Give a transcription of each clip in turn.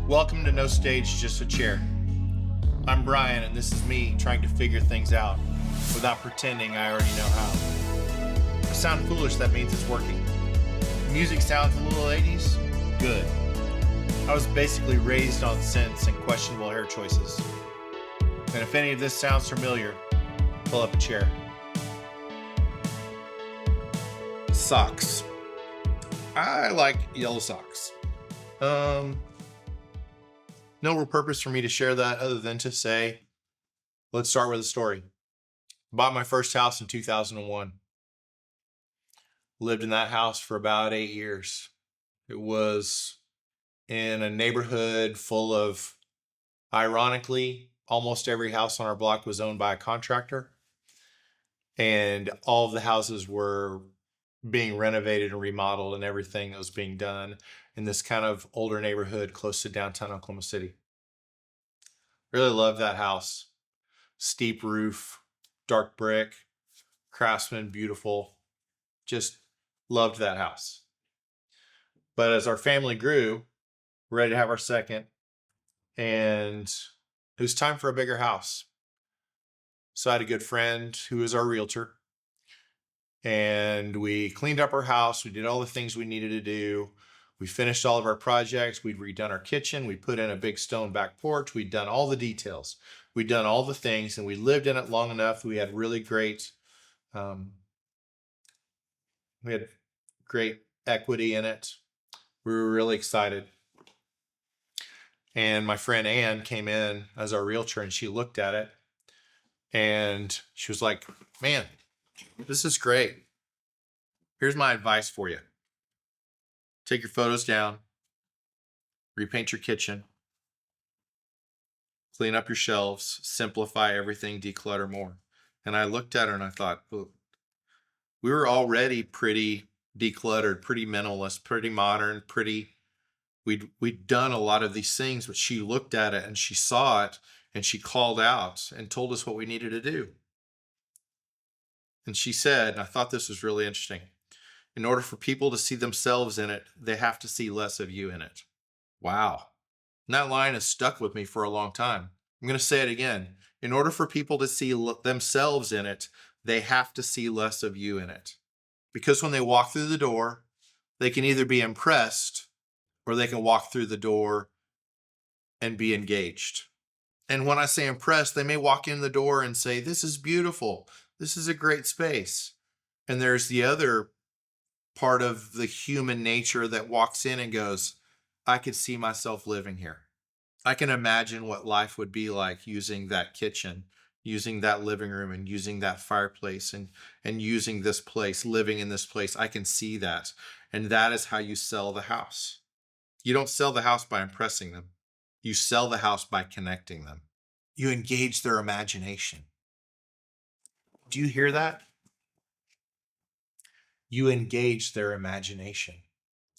Welcome to No Stage, Just a Chair. I'm Brian, and this is me trying to figure things out without pretending I already know how. If I sound foolish, that means it's working. Music sounds a little 80s? Good. I was basically raised on synths and questionable hair choices. And if any of this sounds familiar, pull up a chair. Socks. I like yellow socks. No real purpose for me to share that other than to say, let's start with a story. Bought my first house in 2001. Lived in that house for about 8 years. It was in a neighborhood full of, ironically, almost every house on our block was owned by a contractor. And all of the houses were being renovated and remodeled, and everything that was being done in this kind of older neighborhood close to downtown Oklahoma City. Really loved that house. Steep roof, dark brick, craftsman, beautiful. Just loved that house. But as our family grew, we're ready to have our second, and it was time for a bigger house. So I had a good friend who was our realtor, and we cleaned up our house. We did all the things we needed to do. We finished all of our projects. We'd redone our kitchen. We put in a big stone back porch. We'd done all the details. We'd done all the things, and we lived in it long enough. We had really great, equity in it. We were really excited. And my friend Ann came in as our realtor, and she looked at it, and she was like, "Man, this is great. Here's my advice for you. Take your photos down, repaint your kitchen, clean up your shelves, simplify everything, declutter more." And I looked at her and I thought, well, we were already pretty decluttered, pretty minimalist, pretty modern, we'd done a lot of these things, but she looked at it and she saw it and she called out and told us what we needed to do. And she said, and I thought this was really interesting, in order for people to see themselves in it, they have to see less of you in it. Wow. And that line has stuck with me for a long time. I'm going to say it again. In order for people to see themselves in it, they have to see less of you in it. Because when they walk through the door, they can either be impressed or they can walk through the door and be engaged. And when I say impressed, they may walk in the door and say, "This is beautiful. This is a great space." And there's the other part of the human nature that walks in and goes, "I could see myself living here. I can imagine what life would be like using that kitchen, using that living room, and using that fireplace, and using this place, living in this place. I can see that." And that is how you sell the house. You don't sell the house by impressing them. You sell the house by connecting them. You engage their imagination. Do you hear that? You engage their imagination.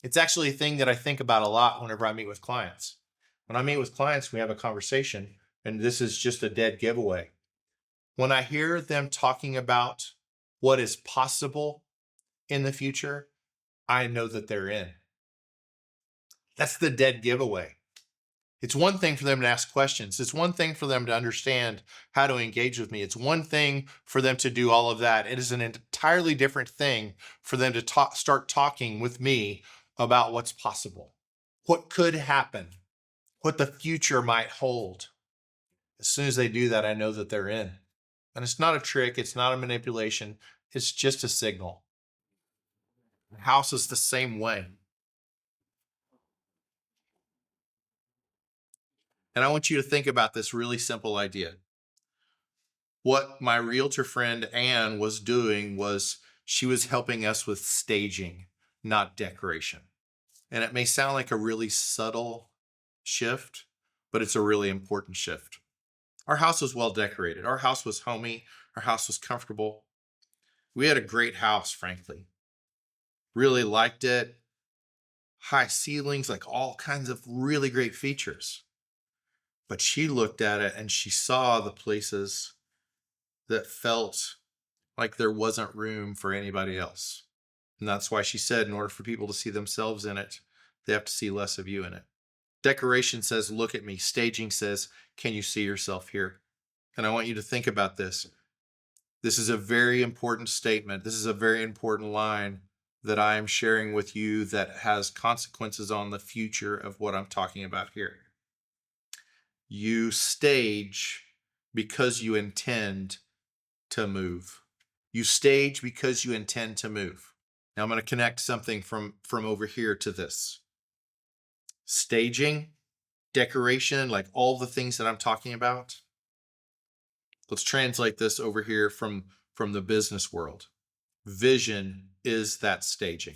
It's actually a thing that I think about a lot whenever I meet with clients. When I meet with clients, we have a conversation, and this is just a dead giveaway. When I hear them talking about what is possible in the future, I know that they're in. That's the dead giveaway. It's one thing for them to ask questions. It's one thing for them to understand how to engage with me. It's one thing for them to do all of that. It is an entirely different thing for them to start talking with me about what's possible, what could happen, what the future might hold. As soon as they do that, I know that they're in. And it's not a trick. It's not a manipulation. It's just a signal. The house is the same way. And I want you to think about this really simple idea. What my realtor friend Ann was doing was she was helping us with staging, not decoration. And it may sound like a really subtle shift, but it's a really important shift. Our house was well decorated. Our house was homey. Our house was comfortable. We had a great house, frankly. Really liked it. High ceilings, like all kinds of really great features. But she looked at it and she saw the places that felt like there wasn't room for anybody else. And that's why she said, in order for people to see themselves in it, they have to see less of you in it. Decoration says, look at me. Staging says, can you see yourself here? And I want you to think about this. This is a very important statement. This is a very important line that I am sharing with you that has consequences on the future of what I'm talking about here. You stage because you intend to move. You stage because you intend to move. Now I'm going to connect something from over here to this. Staging, decoration, like all the things that I'm talking about. Let's translate this over here from the business world. Vision is that staging.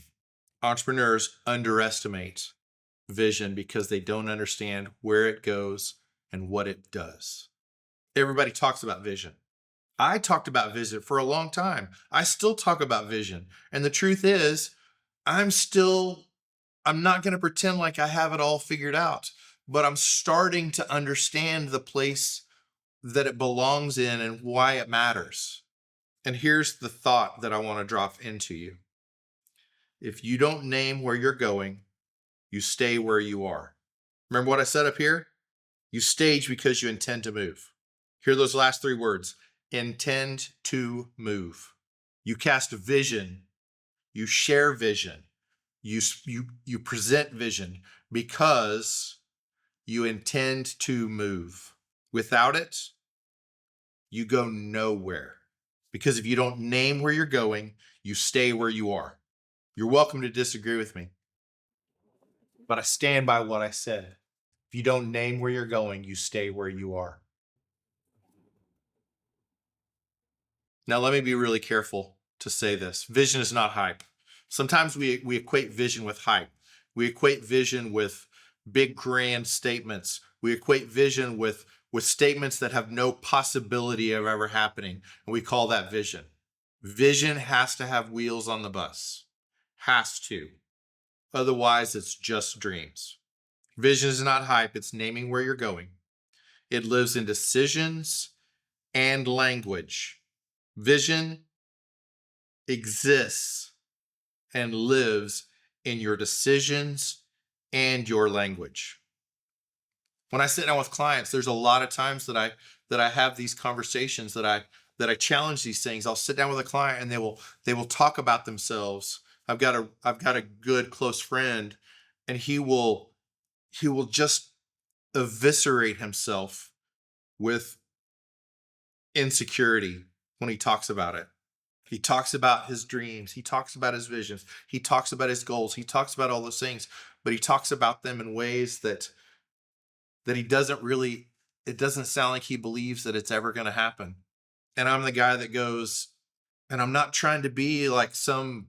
Entrepreneurs underestimate vision because they don't understand where it goes and what it does. Everybody talks about vision. I talked about vision for a long time. I still talk about vision. And the truth is, I'm not going to pretend like I have it all figured out, but I'm starting to understand the place that it belongs in and why it matters. And here's the thought that I want to drop into you. If you don't name where you're going, you stay where you are. Remember what I said up here? You stage because you intend to move. Hear those last three words. Intend to move. You cast vision. You share vision. You present vision because you intend to move. Without it, you go nowhere. Because if you don't name where you're going, you stay where you are. You're welcome to disagree with me, but I stand by what I said. If you don't name where you're going, you stay where you are. Now, let me be really careful to say this. Vision is not hype. Sometimes we equate vision with hype. We equate vision with big, grand statements. We equate vision with statements that have no possibility of ever happening, and we call that vision. Vision has to have wheels on the bus. Has to. Otherwise, it's just dreams. Vision is not hype. It's naming where you're going. It lives in decisions and language. Vision exists and lives in your decisions and your language. When I sit down with clients, there's a lot of times that I have these conversations that I challenge these things. I'll sit down with a client and they will talk about themselves. I've got a good close friend, and he will just eviscerate himself with insecurity when he talks about it. He talks about his dreams. He talks about his visions. He talks about his goals. He talks about all those things, but he talks about them in ways that he doesn't really, it doesn't sound like he believes that it's ever going to happen. And I'm the guy that goes, and I'm not trying to be like some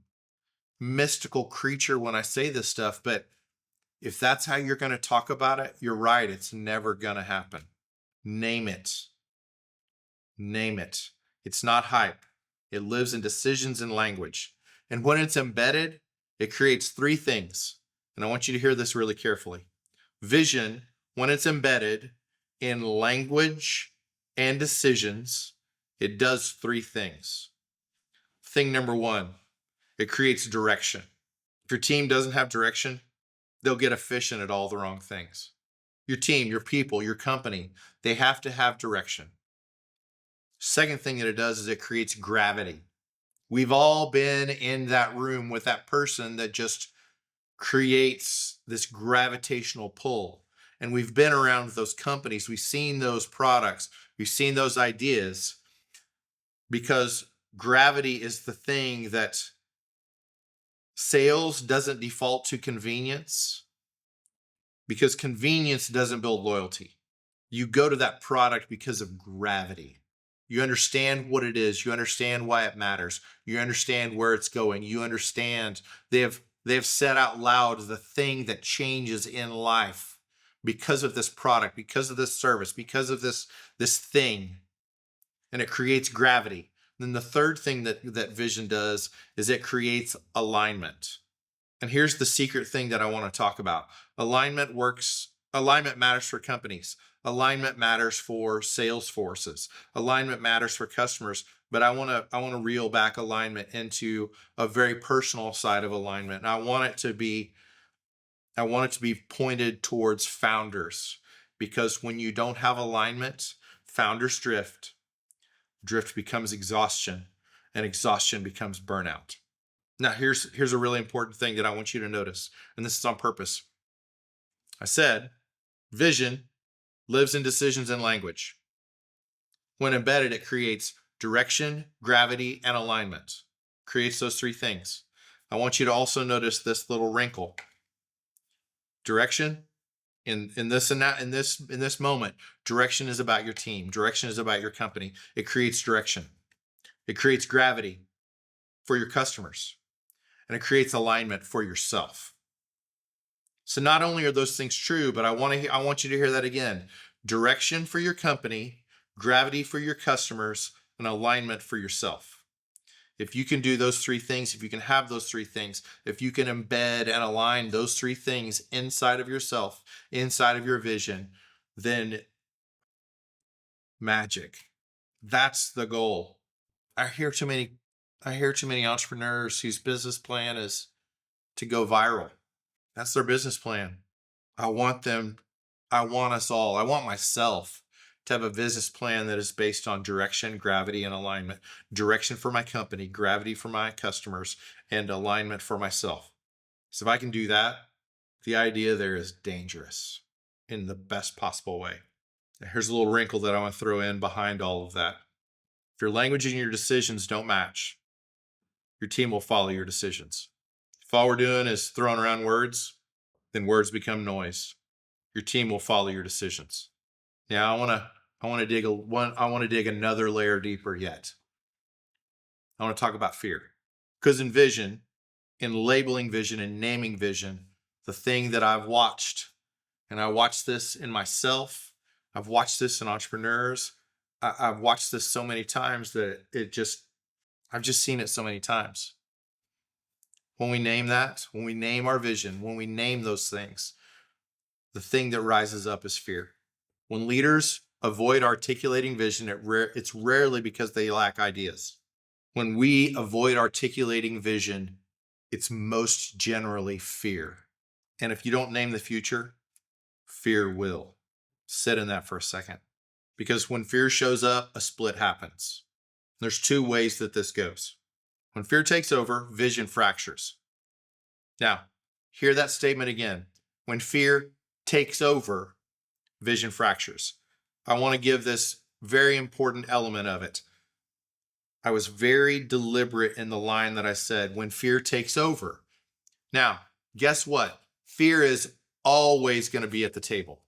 mystical creature when I say this stuff, but if that's how you're going to talk about it, you're right. It's never going to happen. Name it. Name it. It's not hype. It lives in decisions and language. And when it's embedded, it creates three things. And I want you to hear this really carefully. Vision, when it's embedded in language and decisions, it does three things. Thing number one, it creates direction. If your team doesn't have direction, they'll get efficient at all the wrong things. Your team, your people, your company, they have to have direction. Second thing that it does is it creates gravity. We've all been in that room with that person that just creates this gravitational pull. And we've been around those companies. We've seen those products. We've seen those ideas, because gravity is the thing that sales doesn't default to convenience, because convenience doesn't build loyalty. You go to that product because of gravity. You understand what it is. You understand why it matters. You understand where it's going. You understand they have said out loud the thing that changes in life because of this product, because of this service, because of this thing. And it creates gravity. Then the third thing that vision does is it creates alignment. And here's the secret thing that I want to talk about. Alignment matters for companies. Alignment matters for sales forces. Alignment matters for customers. But I want to reel back alignment into a very personal side of alignment. And I want it to be I want it to be pointed towards founders, because when you don't have alignment, founders drift. Drift becomes exhaustion, and exhaustion becomes burnout. Now, here's a really important thing that I want you to notice, and this is on purpose. I said vision lives in decisions and language. When embedded, it creates direction, gravity, and alignment. Creates those three things. I want you to also notice this little wrinkle. Direction, in this moment, direction is about your team. Direction is about your company. It creates direction. It creates gravity for your customers, and it creates alignment for yourself. So not only are those things true, but I want you to hear that again. Direction for your company, gravity for your customers, and alignment for yourself. If you can do those three things, if you can have those three things, if you can embed and align those three things inside of yourself, inside of your vision, then magic. That's the goal. I hear too many entrepreneurs whose business plan is to go viral. That's their business plan. I want us all, I want myself to have a business plan that is based on direction, gravity, and alignment. Direction for my company, gravity for my customers, and alignment for myself. So if I can do that, the idea there is dangerous in the best possible way. Now, here's a little wrinkle that I want to throw in behind all of that. If your language and your decisions don't match, your team will follow your decisions. If all we're doing is throwing around words, then words become noise. Your team will follow your decisions. Now, I want to dig another layer deeper yet. I want to talk about fear. Because in vision, in labeling vision and naming vision, the thing that I've watched, and I watched this in myself, I've watched this in entrepreneurs, I've watched this so many times that I've just seen it so many times. When we name that, when we name our vision, when we name those things, the thing that rises up is fear. When leaders avoid articulating vision, it's rarely because they lack ideas. When we avoid articulating vision, it's most generally fear. And if you don't name the future, fear will. Sit in that for a second. Because when fear shows up, a split happens. There's two ways that this goes. When fear takes over, vision fractures. Now, hear that statement again. When fear takes over, vision fractures. I want to give this very important element of it. I was very deliberate in the line that I said, when fear takes over. Now, guess what? Fear is always going to be at the table.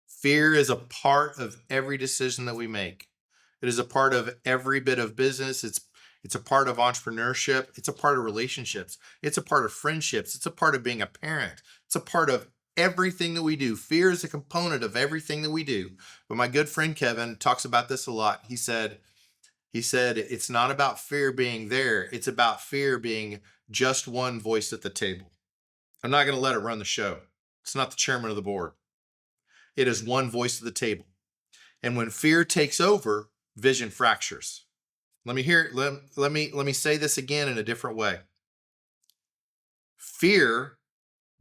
Fear is a part of every decision that we make. It is a part of every bit of business. It's a part of entrepreneurship. It's a part of relationships. It's a part of friendships. It's a part of being a parent. It's a part of everything that we do. Fear is a component of everything that we do. But my good friend Kevin talks about this a lot. He said, it's not about fear being there. It's about fear being just one voice at the table. I'm not going to let it run the show. It's not the chairman of the board. It is one voice at the table. And when fear takes over, vision fractures. Let me say this again in a different way. Fear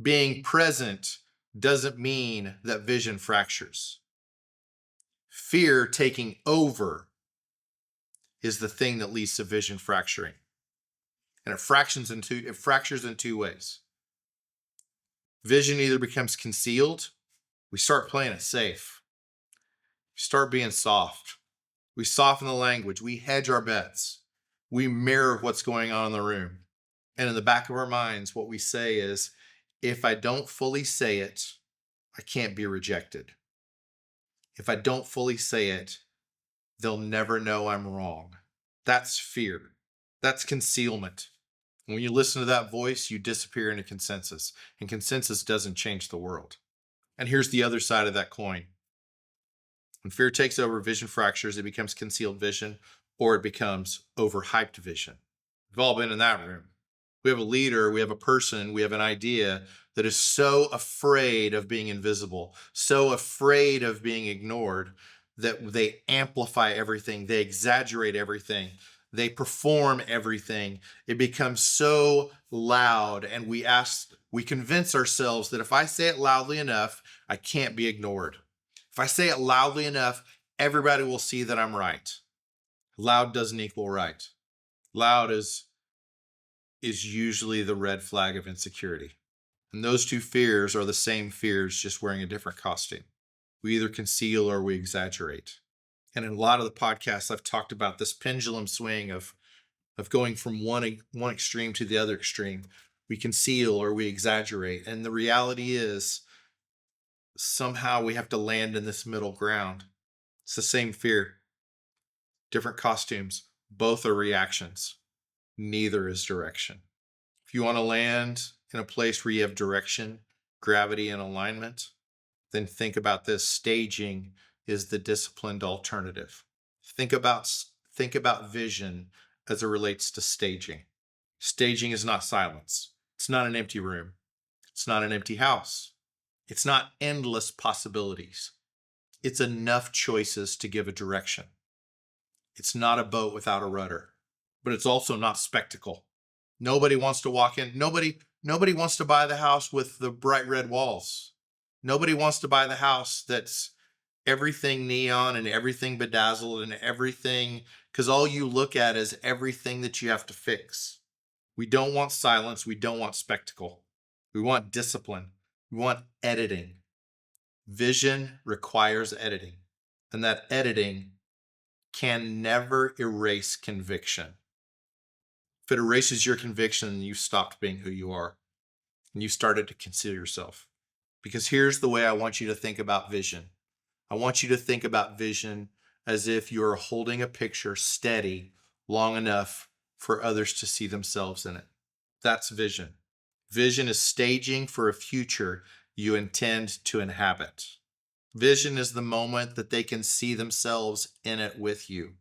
being present doesn't mean that vision fractures. Fear taking over is the thing that leads to vision fracturing. And it fractures in two ways. Vision either becomes concealed, we start playing it safe. We start being soft. We soften the language. We hedge our bets. We mirror what's going on in the room. And in the back of our minds, what we say is, if I don't fully say it, I can't be rejected. If I don't fully say it, they'll never know I'm wrong. That's fear. That's concealment. When you listen to that voice, you disappear into consensus. And consensus doesn't change the world. And here's the other side of that coin. When fear takes over, vision fractures. It becomes concealed vision, or it becomes overhyped vision. We've all been in that room. We have a leader, we have a person, we have an idea that is so afraid of being invisible, so afraid of being ignored, that they amplify everything, they exaggerate everything, they perform everything. It becomes so loud, and we We convince ourselves that if I say it loudly enough, I can't be ignored. If I say it loudly enough, everybody will see that I'm right. Loud doesn't equal right. Loud is usually the red flag of insecurity. And those two fears are the same fears, just wearing a different costume. We either conceal or we exaggerate. And in a lot of the podcasts, I've talked about this pendulum swing of going from one extreme to the other extreme. We conceal or we exaggerate. And the reality is, somehow we have to land in this middle ground. It's the same fear, different costumes. Both are reactions. Neither is direction. If you want to land in a place where you have direction, gravity, and alignment, then think about this. Staging is the disciplined alternative. Think about vision as it relates to staging. Staging is not silence. It's not an empty room. It's not an empty house. It's not endless possibilities. It's enough choices to give a direction. It's not a boat without a rudder, but it's also not spectacle. Nobody wants to walk in. Nobody wants to buy the house with the bright red walls. Nobody wants to buy the house that's everything neon and everything bedazzled and everything, because all you look at is everything that you have to fix. We don't want silence. We don't want spectacle. We want discipline. We want editing. Vision requires editing, and that editing can never erase conviction. If it erases your conviction, then you've stopped being who you are and you started to conceal yourself. Because here's the way I want you to think about vision. I want you to think about vision as if you're holding a picture steady long enough for others to see themselves in it. That's vision. Vision is staging for a future you intend to inhabit. Vision is the moment that they can see themselves in it with you.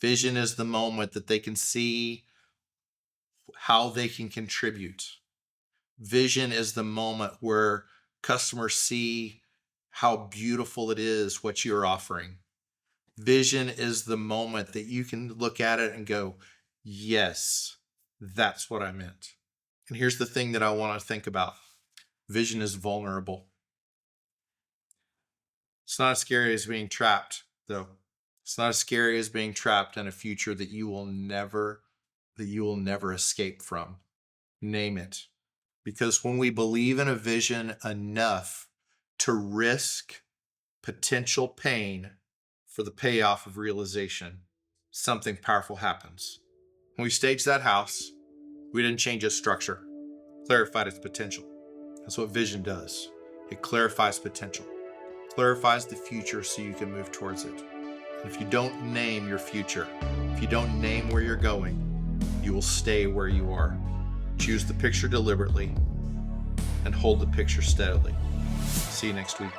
Vision is the moment that they can see how they can contribute. Vision is the moment where customers see how beautiful it is what you're offering. Vision is the moment that you can look at it and go, yes, that's what I meant. And here's the thing that I want to think about. Vision is vulnerable. It's not as scary as being trapped, though. It's not as scary as being trapped in a future that you will never escape from. Name it. Because when we believe in a vision enough to risk potential pain for the payoff of realization, something powerful happens. When we staged that house, we didn't change its structure, clarified its potential. That's what vision does. It clarifies potential, clarifies the future so you can move towards it. And if you don't name your future, if you don't name where you're going, you will stay where you are. Choose the picture deliberately and hold the picture steadily. See you next week.